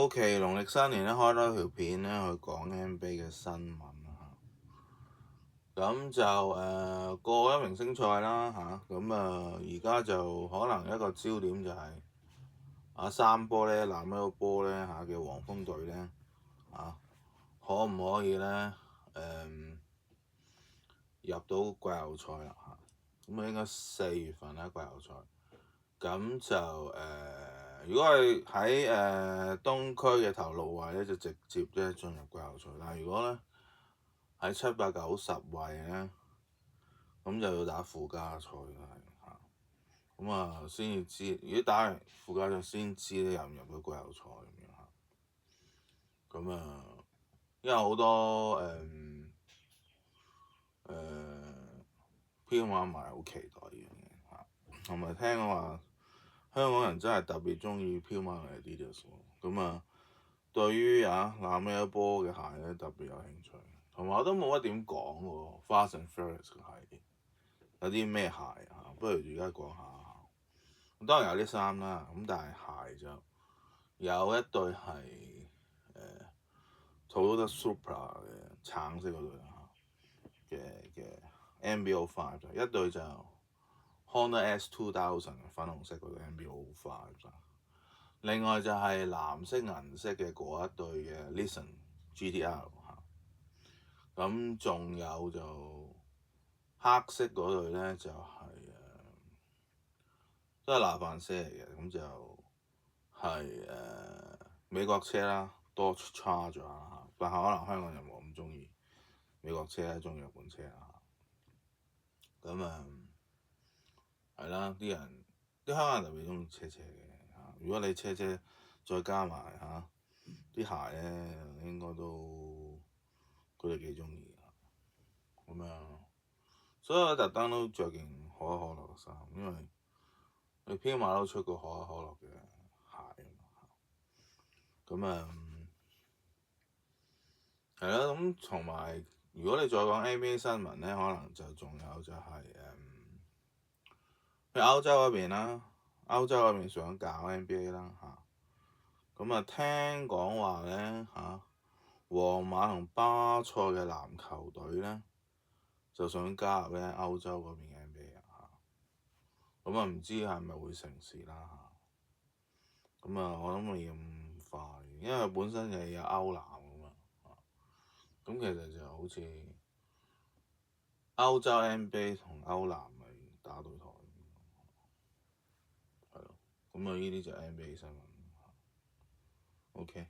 到期農曆新年咧開多條片咧去講 NBA 嘅新聞啦嚇，咁就過咗明星賽啦嚇，咁而家就可能一個焦點就係三波咧攬一個波咧嘅黃蜂隊咧可唔可以咧入到季後賽啦嚇，咁應該4月份啦季後賽，咁就如果係喺東區嘅頭6位咧，就直接咧進入季後賽。但係如果咧喺7、8、9、10位咧，咁就要打附加賽啦，咁先至知。如果打完附加賽先知咧入唔入到季後賽咁樣嚇。咁因為好多票碼迷好期待呢樣嘢嚇，同埋聽講話香港人真係特別中意票碼嘅 Adidas 喎。咁對於攬一波嘅鞋咧特別有興趣，同埋我都冇乜點講喎。Fast and Furious 嘅鞋有啲咩鞋不如而家講下。當然有啲衫啦，咁但係鞋就有一對係Toyota Supra 嘅橙色嗰對嘅 NBO 5，一對就 Honda S2000 粉紅色嗰對 NBO 5。另外就係藍色銀色嘅嗰一對嘅 Listen GTR 咁仲有就黑色嗰對咧就都係拿凡些嚟嘅，咁就係美國車啦，Dodge Charger 啦，但係可能香港人冇咁中意美國車，中意日本車咁係啦，啲香港人特別中意車嘅如果你車再加埋啲鞋咧，應該都佢哋幾中意所以我特登都着件可口可樂嘅衫，因為你彪馬都出過可口可樂嘅鞋咁係啦。咁同埋如果你再講 NBA 新聞咧，可能就仲有就係去歐洲嗰邊啦，歐洲嗰邊想搞 NBA 啦咁聽講話咧皇馬同巴塞嘅籃球隊咧就想加入咧歐洲嗰邊嘅 NBA 咁唔知係咪會成事啦我諗未咁快，因為本身就有歐籃咁其實就好似歐洲 NBA 同歐籃咪打對台係咯，呢啲就 NBA 新聞OK。